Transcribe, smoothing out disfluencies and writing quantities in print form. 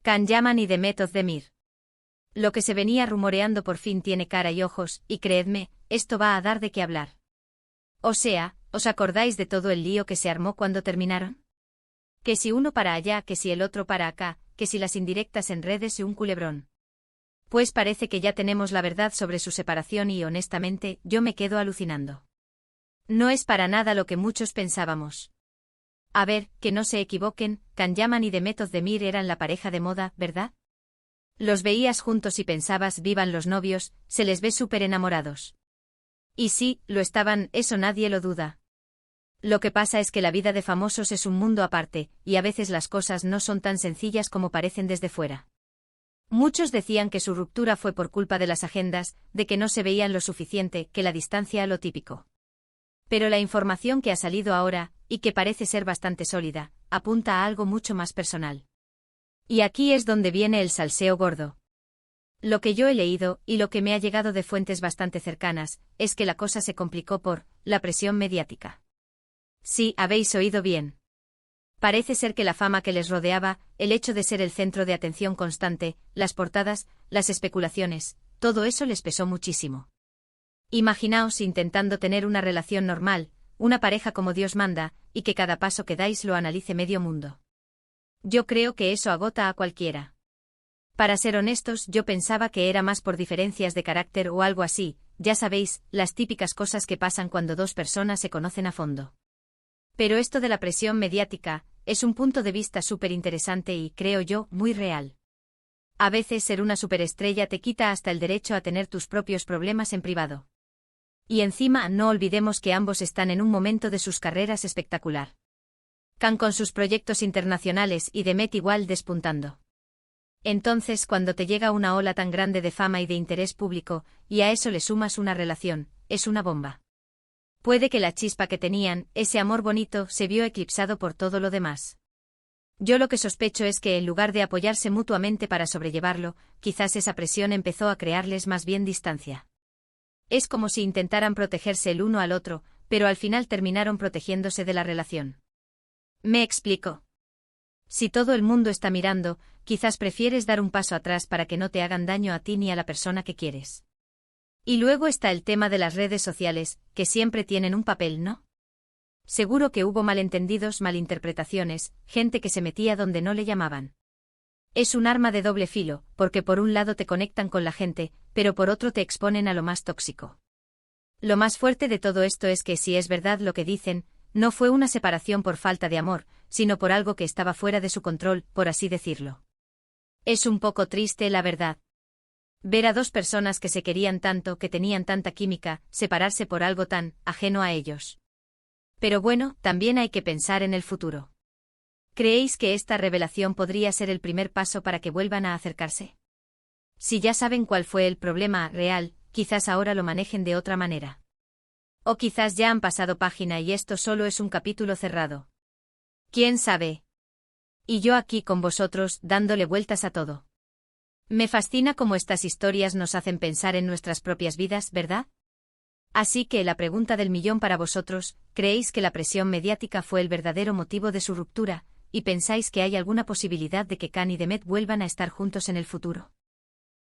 Can Yaman y Demet Özdemir. Lo que se venía rumoreando por fin tiene cara y ojos, y creedme, esto va a dar de qué hablar. O sea, ¿os acordáis de todo el lío que se armó cuando terminaron? Que si uno para allá, que si el otro para acá, que si las indirectas en redes y un culebrón. Pues parece que ya tenemos la verdad sobre su separación y honestamente, yo me quedo alucinando. No es para nada lo que muchos pensábamos. A ver, que no se equivoquen, Can Yaman y Demet Özdemir eran la pareja de moda, ¿verdad? Los veías juntos y pensabas, vivan los novios, se les ve súper enamorados. Y sí, lo estaban, eso nadie lo duda. Lo que pasa es que la vida de famosos es un mundo aparte, y a veces las cosas no son tan sencillas como parecen desde fuera. Muchos decían que su ruptura fue por culpa de las agendas, de que no se veían lo suficiente, que la distancia lo típico. Pero la información que ha salido ahora, y que parece ser bastante sólida, apunta a algo mucho más personal. Y aquí es donde viene el salseo gordo. Lo que yo he leído, y lo que me ha llegado de fuentes bastante cercanas, es que la cosa se complicó por la presión mediática. Sí, habéis oído bien. Parece ser que la fama que les rodeaba, el hecho de ser el centro de atención constante, las portadas, las especulaciones, todo eso les pesó muchísimo. Imaginaos intentando tener una relación normal, una pareja como Dios manda, y que cada paso que dais lo analice medio mundo. Yo creo que eso agota a cualquiera. Para ser honestos, yo pensaba que era más por diferencias de carácter o algo así, ya sabéis, las típicas cosas que pasan cuando dos personas se conocen a fondo. Pero esto de la presión mediática, es un punto de vista súper interesante y, creo yo, muy real. A veces ser una superestrella te quita hasta el derecho a tener tus propios problemas en privado. Y encima no olvidemos que ambos están en un momento de sus carreras espectacular. Can con sus proyectos internacionales y Demet igual despuntando. Entonces cuando te llega una ola tan grande de fama y de interés público, y a eso le sumas una relación, es una bomba. Puede que la chispa que tenían, ese amor bonito, se vio eclipsado por todo lo demás. Yo lo que sospecho es que en lugar de apoyarse mutuamente para sobrellevarlo, quizás esa presión empezó a crearles más bien distancia. Es como si intentaran protegerse el uno al otro, pero al final terminaron protegiéndose de la relación. ¿Me explico? Si todo el mundo está mirando, quizás prefieres dar un paso atrás para que no te hagan daño a ti ni a la persona que quieres. Y luego está el tema de las redes sociales, que siempre tienen un papel, ¿no? Seguro que hubo malentendidos, malinterpretaciones, gente que se metía donde no le llamaban. Es un arma de doble filo, porque por un lado te conectan con la gente, pero por otro te exponen a lo más tóxico. Lo más fuerte de todo esto es que si es verdad lo que dicen, no fue una separación por falta de amor, sino por algo que estaba fuera de su control, por así decirlo. Es un poco triste, la verdad. Ver a dos personas que se querían tanto, que tenían tanta química, separarse por algo tan ajeno a ellos. Pero bueno, también hay que pensar en el futuro. ¿Creéis que esta revelación podría ser el primer paso para que vuelvan a acercarse? Si ya saben cuál fue el problema real, quizás ahora lo manejen de otra manera. O quizás ya han pasado página y esto solo es un capítulo cerrado. ¿Quién sabe? Y yo aquí con vosotros, dándole vueltas a todo. Me fascina cómo estas historias nos hacen pensar en nuestras propias vidas, ¿verdad? Así que la pregunta del millón para vosotros, ¿creéis que la presión mediática fue el verdadero motivo de su ruptura, y pensáis que hay alguna posibilidad de que Can y Demet vuelvan a estar juntos en el futuro?